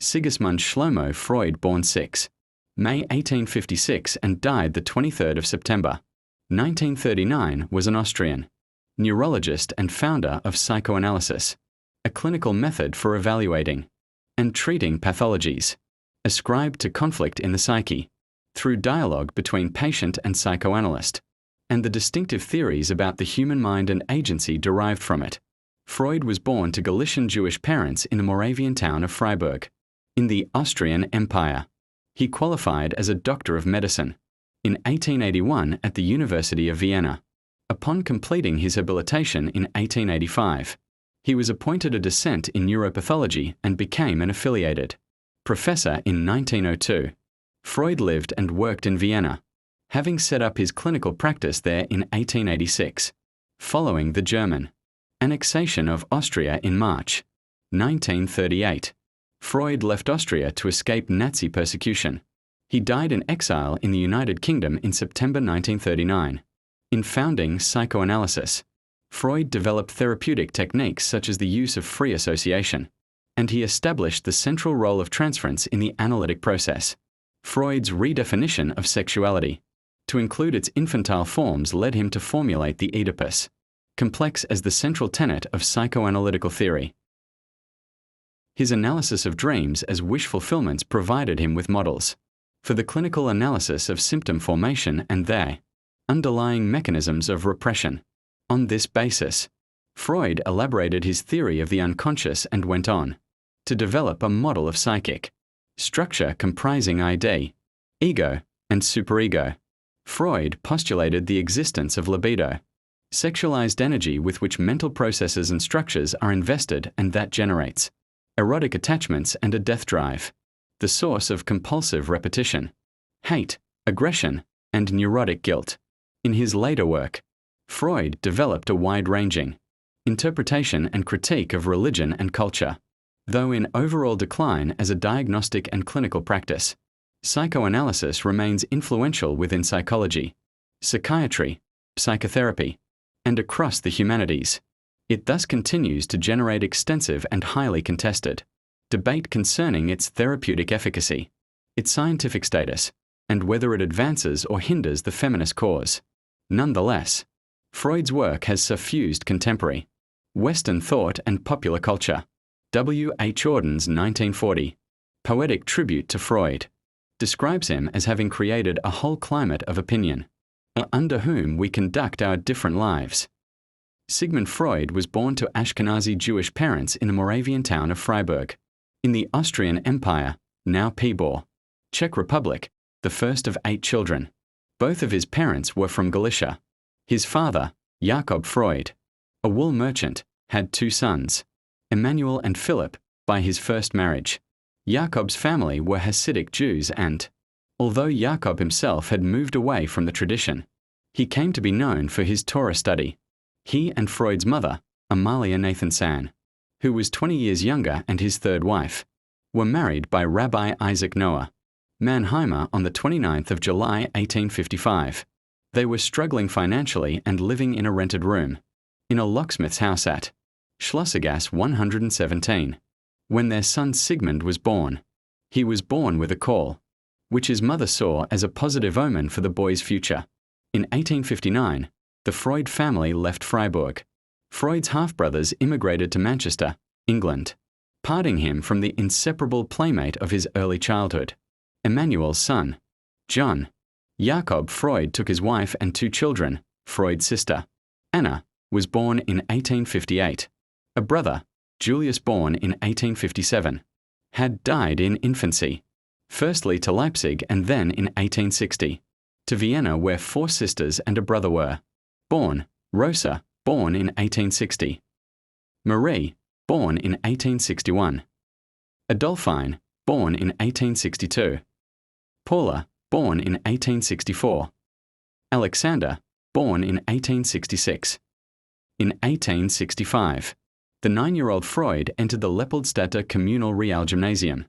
Sigmund Shlomo Freud, born 6 May 1856 and died the 23rd of September 1939, was an Austrian neurologist and founder of psychoanalysis, a clinical method for evaluating and treating pathologies ascribed to conflict in the psyche through dialogue between patient and psychoanalyst, and the distinctive theories about the human mind and agency derived from it. Freud was born to Galician Jewish parents in the Moravian town of Freiburg, in the Austrian Empire. He qualified as a doctor of medicine in 1881 at the University of Vienna. Upon completing his habilitation in 1885, he was appointed a docent in neuropathology and became an affiliated professor in 1902. Freud lived and worked in Vienna, having set up his clinical practice there in 1886, following the German annexation of Austria in March 1938. Freud left Austria to escape Nazi persecution. He died in exile in the United Kingdom in September 1939. In founding psychoanalysis, Freud developed therapeutic techniques such as the use of free association, and he established the central role of transference in the analytic process. Freud's redefinition of sexuality, to include its infantile forms, led him to formulate the Oedipus complex as the central tenet of psychoanalytical theory. His analysis of dreams as wish fulfillments provided him with models for the clinical analysis of symptom formation and their underlying mechanisms of repression. On this basis, Freud elaborated his theory of the unconscious and went on to develop a model of psychic structure comprising id, ego, and superego. Freud postulated the existence of libido, sexualized energy with which mental processes and structures are invested and that generates erotic attachments and a death drive, the source of compulsive repetition, hate, aggression, and neurotic guilt. In his later work, Freud developed a wide-ranging interpretation and critique of religion and culture. Though in overall decline as a diagnostic and clinical practice, psychoanalysis remains influential within psychology, psychiatry, psychotherapy, and across the humanities. It thus continues to generate extensive and highly contested debate concerning its therapeutic efficacy, its scientific status, and whether it advances or hinders the feminist cause. Nonetheless, Freud's work has suffused contemporary Western thought and popular culture. W. H. Auden's 1940 poetic tribute to Freud describes him as having created a whole climate of opinion, under whom we conduct our different lives. Sigmund Freud was born to Ashkenazi Jewish parents in the Moravian town of Freiburg, in the Austrian Empire, now Pobor, Czech Republic, the first of 8 children. Both of his parents were from Galicia. His father, Jakob Freud, a wool merchant, had 2 sons, Emmanuel and Philip, by his first marriage. Jakob's family were Hasidic Jews and, although Jakob himself had moved away from the tradition, he came to be known for his Torah study. He and Freud's mother, Amalia Nathan-San, who was 20 years younger and his third wife, were married by Rabbi Isaac Noah Mannheimer on the 29th of July 1855. They were struggling financially and living in a rented room in a locksmith's house at Schlossergasse 117. When their son Sigmund was born, he was born with a caul, which his mother saw as a positive omen for the boy's future. In 1859, the Freud family left Freiburg. Freud's half-brothers immigrated to Manchester, England, parting him from the inseparable playmate of his early childhood, Emmanuel's son, John. Jakob Freud took his wife and 2 children. Freud's sister, Anna, was born in 1858. A brother, Julius, born in 1857, had died in infancy, firstly to Leipzig and then in 1860, to Vienna, where 4 sisters and a brother were born. Rosa, born in 1860. Marie, born in 1861. Adolphine, born in 1862. Paula, born in 1864. Alexander, born in 1866. In 1865, the 9-year-old Freud entered the Leopoldstädter Communal Realgymnasium,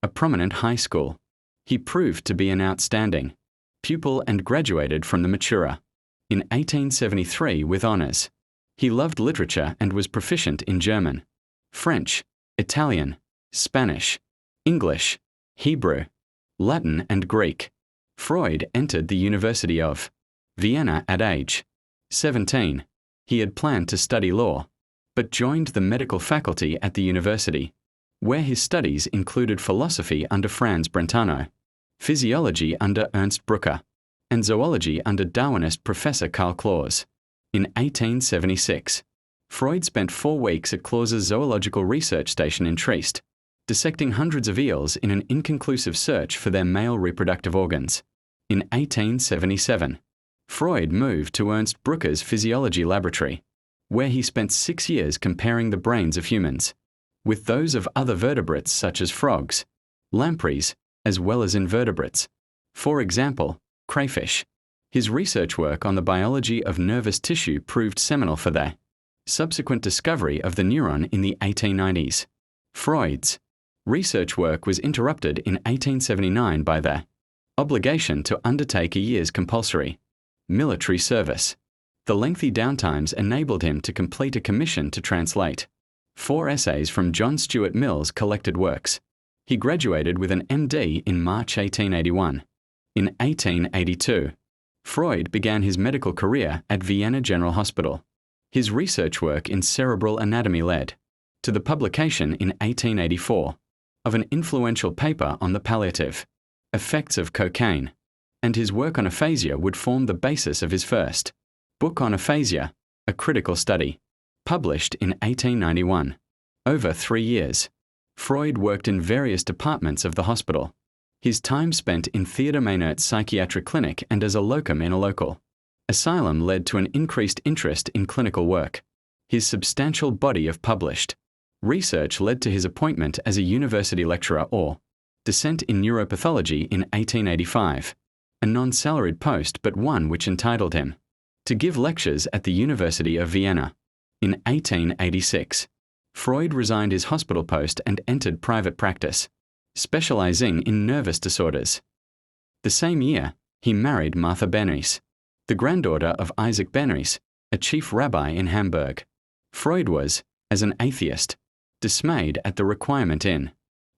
a prominent high school. He proved to be an outstanding pupil and graduated from the Matura in 1873 with honors. He loved literature and was proficient in German, French, Italian, Spanish, English, Hebrew, Latin and Greek. Freud entered the University of Vienna at age 17. He had planned to study law, but joined the medical faculty at the university, where his studies included philosophy under Franz Brentano, physiology under Ernst Breuer, and zoology under Darwinist Professor Karl Claus. In 1876, Freud spent 4 weeks at Claus's zoological research station in Trieste, dissecting hundreds of eels in an inconclusive search for their male reproductive organs. In 1877, Freud moved to Ernst Breuer's physiology laboratory, where he spent 6 years comparing the brains of humans with those of other vertebrates such as frogs, lampreys, as well as invertebrates. For example, crayfish. His research work on the biology of nervous tissue proved seminal for the subsequent discovery of the neuron in the 1890s. Freud's research work was interrupted in 1879 by the obligation to undertake a year's compulsory military service. The lengthy downtimes enabled him to complete a commission to translate 4 essays from John Stuart Mill's collected works. He graduated with an MD in March 1881. In 1882, Freud began his medical career at Vienna General Hospital. His research work in cerebral anatomy led to the publication in 1884 of an influential paper on the palliative effects of cocaine, and his work on aphasia would form the basis of his first book on aphasia, A Critical Study, published in 1891. Over 3 years, Freud worked in various departments of the hospital. His time spent in Theodor Meinert's psychiatric clinic and as a locum in a local asylum led to an increased interest in clinical work. His substantial body of published research led to his appointment as a university lecturer or docent in neuropathology in 1885, a non-salaried post but one which entitled him to give lectures at the University of Vienna. In 1886, Freud resigned his hospital post and entered private practice, specializing in nervous disorders. The same year, he married Martha Benriess, the granddaughter of Isaac Benriess, a chief rabbi in Hamburg. Freud was, as an atheist, dismayed at the requirement in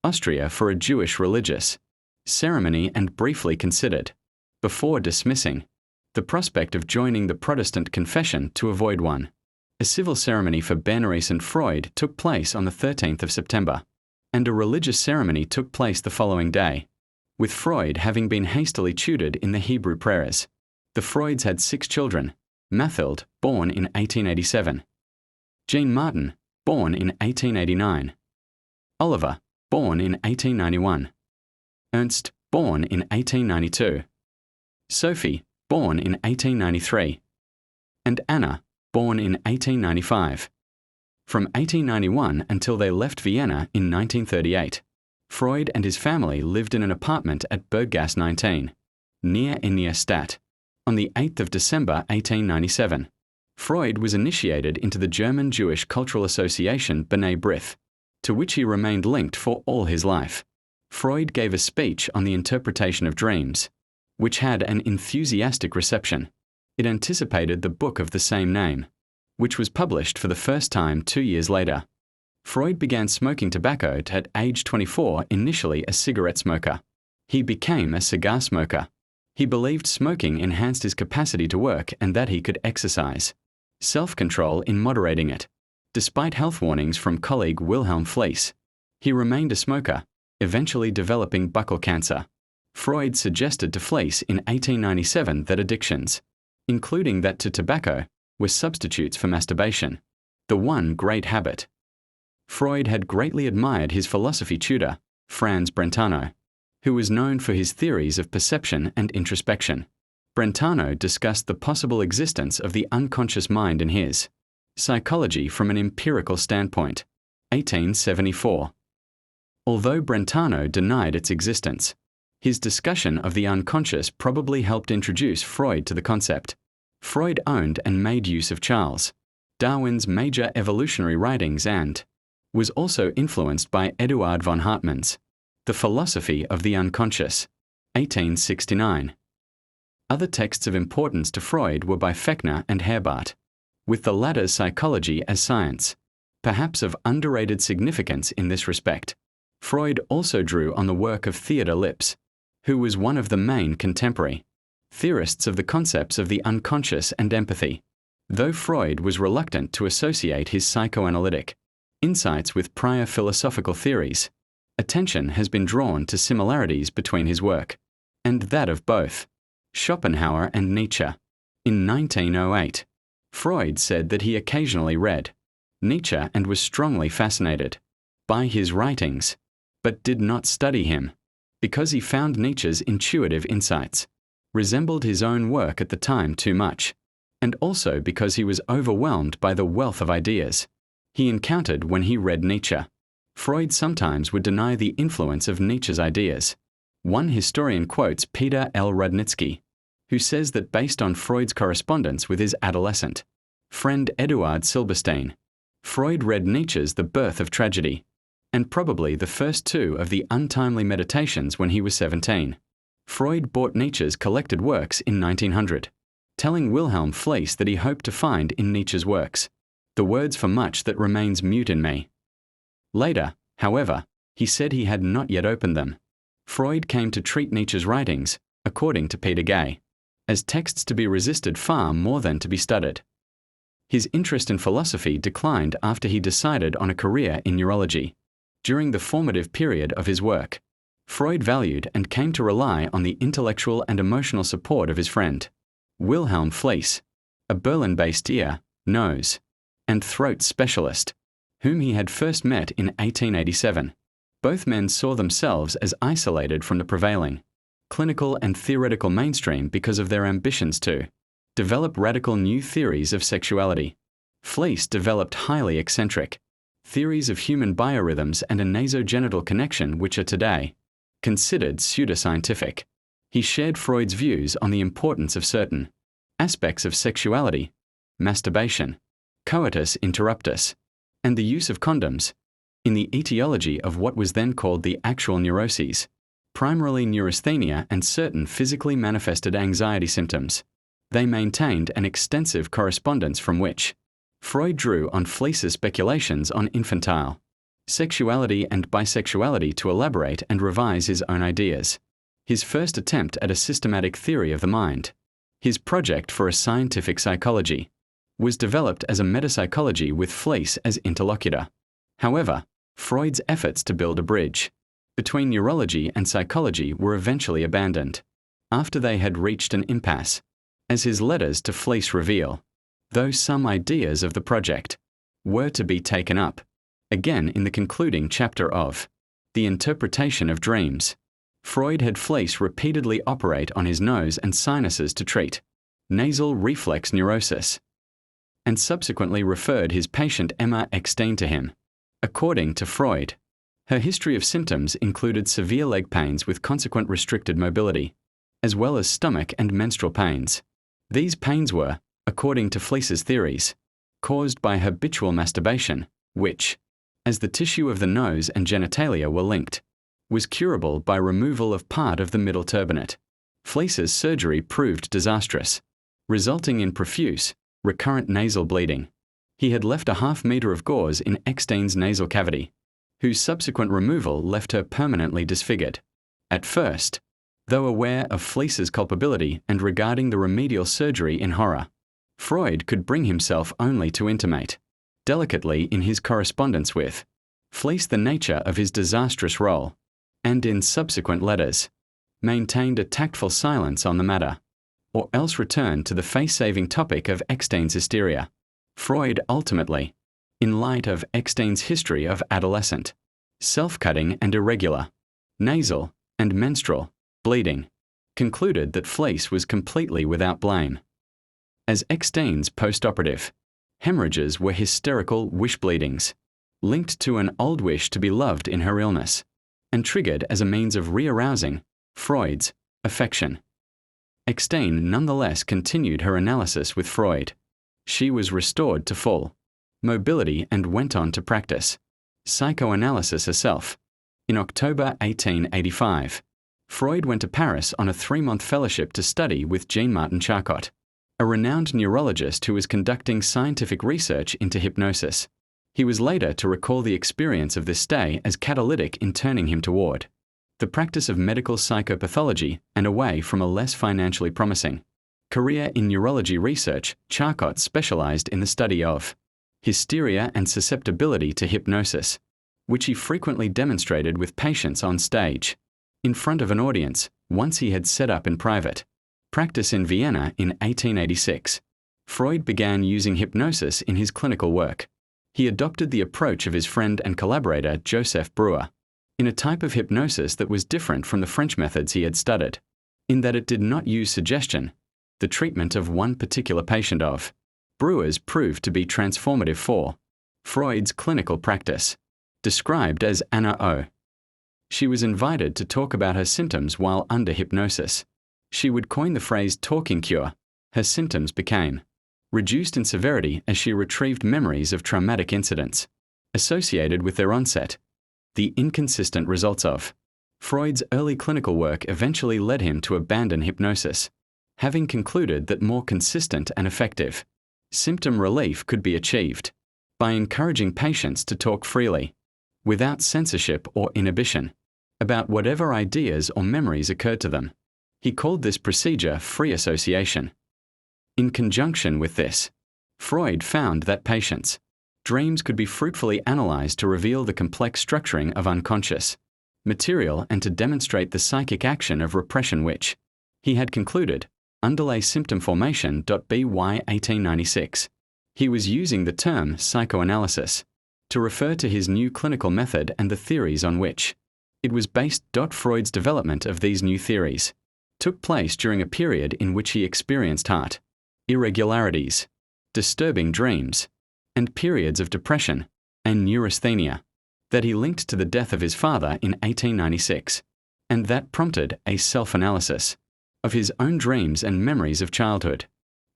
Austria for a Jewish religious ceremony and briefly considered, before dismissing, the prospect of joining the Protestant confession to avoid one. A civil ceremony for Benriess and Freud took place on the 13th of September, and a religious ceremony took place the following day, with Freud having been hastily tutored in the Hebrew prayers. The Freuds had 6 children: Mathilde, born in 1887, Jean-Martin, born in 1889, Oliver, born in 1891, Ernst, born in 1892, Sophie, born in 1893, and Anna, born in 1895. From 1891 until they left Vienna in 1938, Freud and his family lived in an apartment at Berggasse 19, near Ingolstadt. On the 8th of December 1897, Freud was initiated into the German Jewish Cultural Association B'nai B'rith, to which he remained linked for all his life. Freud gave a speech on the interpretation of dreams, which had an enthusiastic reception. It anticipated the book of the same name, which was published for the first time 2 years later. Freud began smoking tobacco at age 24, initially a cigarette smoker. He became a cigar smoker. He believed smoking enhanced his capacity to work and that he could exercise self-control in moderating it. Despite health warnings from colleague Wilhelm Fliess, he remained a smoker, eventually developing buccal cancer. Freud suggested to Fliess in 1897 that addictions, including that to tobacco, were substitutes for masturbation, the one great habit. Freud had greatly admired his philosophy tutor, Franz Brentano, who was known for his theories of perception and introspection. Brentano discussed the possible existence of the unconscious mind in his Psychology from an Empirical Standpoint, 1874. Although Brentano denied its existence, his discussion of the unconscious probably helped introduce Freud to the concept. Freud owned and made use of Charles Darwin's major evolutionary writings and was also influenced by Eduard von Hartmann's The Philosophy of the Unconscious, 1869. Other texts of importance to Freud were by Fechner and Herbart, with the latter's Psychology as Science, perhaps of underrated significance in this respect. Freud also drew on the work of Theodor Lipps, who was one of the main contemporary theorists of the concepts of the unconscious and empathy. Though Freud was reluctant to associate his psychoanalytic insights with prior philosophical theories, attention has been drawn to similarities between his work and that of both Schopenhauer and Nietzsche. In 1908, Freud said that he occasionally read Nietzsche and was strongly fascinated by his writings, but did not study him, because he found Nietzsche's intuitive insights resembled his own work at the time too much, and also because he was overwhelmed by the wealth of ideas he encountered when he read Nietzsche. Freud sometimes would deny the influence of Nietzsche's ideas. One historian quotes Peter L. Rudnitsky, who says that based on Freud's correspondence with his adolescent friend Eduard Silberstein, Freud read Nietzsche's The Birth of Tragedy, and probably the first two of the Untimely Meditations when he was 17. Freud bought Nietzsche's collected works in 1900, telling Wilhelm Fleiss that he hoped to find in Nietzsche's works the words for much that remains mute in me. Later, however, he said he had not yet opened them. Freud came to treat Nietzsche's writings, according to Peter Gay, as texts to be resisted far more than to be studied. His interest in philosophy declined after he decided on a career in neurology. During the formative period of his work, Freud valued and came to rely on the intellectual and emotional support of his friend, Wilhelm Fleiss, a Berlin-based ear, nose, and throat specialist, whom he had first met in 1887. Both men saw themselves as isolated from the prevailing clinical and theoretical mainstream because of their ambitions to develop radical new theories of sexuality. Fleiss developed highly eccentric theories of human biorhythms and a nasogenital connection which are today considered pseudoscientific. He shared Freud's views on the importance of certain aspects of sexuality, masturbation, coitus interruptus, and the use of condoms, in the etiology of what was then called the actual neuroses, primarily neurasthenia and certain physically manifested anxiety symptoms. They maintained an extensive correspondence from which Freud drew on Fleiss's speculations on infantile sexuality and bisexuality to elaborate and revise his own ideas. His first attempt at a systematic theory of the mind, his project for a scientific psychology, was developed as a metapsychology with Fleiss as interlocutor. However, Freud's efforts to build a bridge between neurology and psychology were eventually abandoned after they had reached an impasse, as his letters to Fleiss reveal, though some ideas of the project were to be taken up again in the concluding chapter of The Interpretation of Dreams. Freud had Fleiss repeatedly operate on his nose and sinuses to treat nasal reflex neurosis, and subsequently referred his patient Emma Eckstein to him. According to Freud, her history of symptoms included severe leg pains with consequent restricted mobility, as well as stomach and menstrual pains. These pains were, according to Fleiss's theories, caused by habitual masturbation, which, as the tissue of the nose and genitalia were linked, was curable by removal of part of the middle turbinate. Fleiss's surgery proved disastrous, resulting in profuse, recurrent nasal bleeding. He had left a half-meter of gauze in Eckstein's nasal cavity, whose subsequent removal left her permanently disfigured. At first, though aware of Fleiss's culpability and regarding the remedial surgery in horror, Freud could bring himself only to intimate, delicately in his correspondence with Fleiss the nature of his disastrous role, and in subsequent letters, maintained a tactful silence on the matter, or else returned to the face-saving topic of Eckstein's hysteria. Freud ultimately, in light of Eckstein's history of adolescent, self-cutting and irregular, nasal and menstrual bleeding, concluded that Fleiss was completely without blame. As Eckstein's post-operative hemorrhages were hysterical wish bleedings, linked to an old wish to be loved in her illness, and triggered as a means of re-arousing Freud's affection. Eckstein nonetheless continued her analysis with Freud. She was restored to full mobility and went on to practice psychoanalysis herself. In October 1885, Freud went to Paris on a 3-month fellowship to study with Jean-Martin Charcot, a renowned neurologist who was conducting scientific research into hypnosis. He was later to recall the experience of this stay as catalytic in turning him toward the practice of medical psychopathology and away from a less financially promising career in neurology research. Charcot specialized in the study of hysteria and susceptibility to hypnosis, which he frequently demonstrated with patients on stage, in front of an audience, once he had set up in private practice in Vienna in 1886. Freud began using hypnosis in his clinical work. He adopted the approach of his friend and collaborator Josef Breuer, in a type of hypnosis that was different from the French methods he had studied, in that it did not use suggestion, the treatment of one particular patient of Breuer's proved to be transformative for Freud's clinical practice, described as Anna O. She was invited to talk about her symptoms while under hypnosis. She would coin the phrase talking cure. Her symptoms became reduced in severity as she retrieved memories of traumatic incidents associated with their onset. The inconsistent results of Freud's early clinical work eventually led him to abandon hypnosis, having concluded that more consistent and effective symptom relief could be achieved by encouraging patients to talk freely, without censorship or inhibition, about whatever ideas or memories occurred to them. He called this procedure free association. In conjunction with this, Freud found that patients' dreams could be fruitfully analyzed to reveal the complex structuring of unconscious material and to demonstrate the psychic action of repression, which he had concluded underlay symptom formation. By 1896, he was using the term psychoanalysis to refer to his new clinical method and the theories on which it was based. Freud's development of these new theories took place during a period in which he experienced heart irregularities, disturbing dreams, and periods of depression and neurasthenia that he linked to the death of his father in 1896, and that prompted a self-analysis of his own dreams and memories of childhood.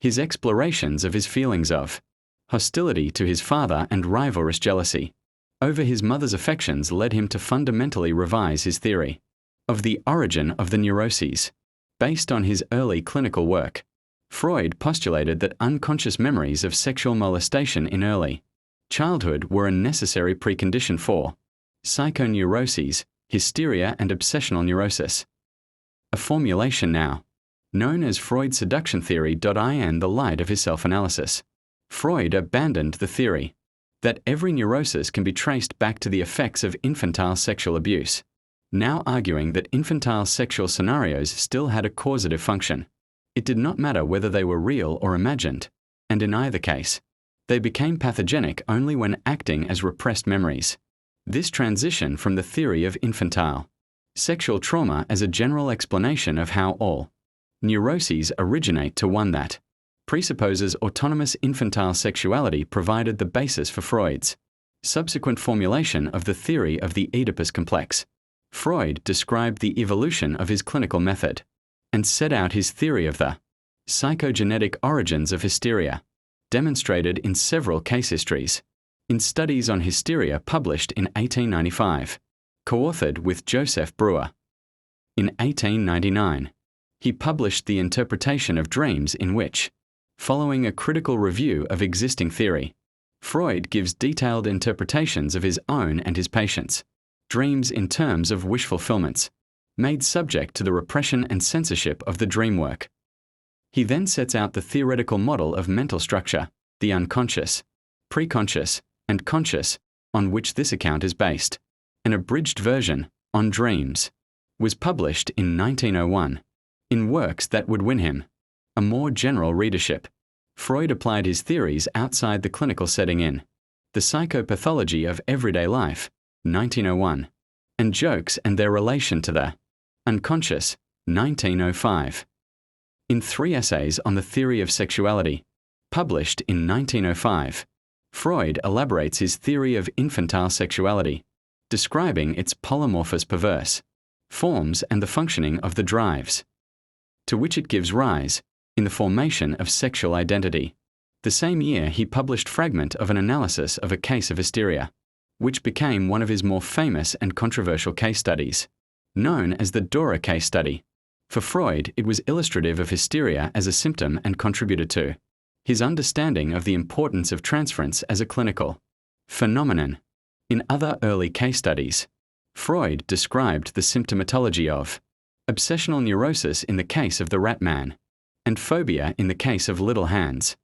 His explorations of his feelings of hostility to his father and rivalrous jealousy over his mother's affections led him to fundamentally revise his theory of the origin of the neuroses. Based on his early clinical work, Freud postulated that unconscious memories of sexual molestation in early childhood were a necessary precondition for psychoneuroses, hysteria, and obsessional neurosis. A formulation now known as Freud's seduction theory. In the light of his self-analysis, Freud abandoned the theory that every neurosis can be traced back to the effects of infantile sexual abuse, now arguing that infantile sexual scenarios still had a causative function. It did not matter whether they were real or imagined, and in either case, they became pathogenic only when acting as repressed memories. This transition from the theory of infantile sexual trauma as a general explanation of how all neuroses originate to one that presupposes autonomous infantile sexuality provided the basis for Freud's subsequent formulation of the theory of the Oedipus complex. Freud described the evolution of his clinical method and set out his theory of the psychogenetic origins of hysteria, demonstrated in several case histories. In Studies on Hysteria published in 1895, co-authored with Josef Breuer. In 1899, he published The Interpretation of Dreams, in which, following a critical review of existing theory, Freud gives detailed interpretations of his own and his patients' dreams in terms of wish fulfillments, made subject to the repression and censorship of the dream work. He then sets out the theoretical model of mental structure, the unconscious, preconscious, and conscious, on which this account is based. An abridged version, On Dreams, was published in 1901. In works that would win him a more general readership, Freud applied his theories outside the clinical setting in The Psychopathology of Everyday Life, 1901, and Jokes and Their Relation to the Unconscious, 1905. In 3 essays on the theory of sexuality, published in 1905, Freud elaborates his theory of infantile sexuality, describing its polymorphous perverse forms and the functioning of the drives to which it gives rise in the formation of sexual identity. The same year he published fragment of an analysis of a case of hysteria, which became one of his more famous and controversial case studies, known as the Dora case study. For Freud, it was illustrative of hysteria as a symptom and contributed to his understanding of the importance of transference as a clinical Phenomenon. In other early case studies, Freud described the symptomatology of obsessional neurosis in the case of the rat man, and phobia in the case of little hands.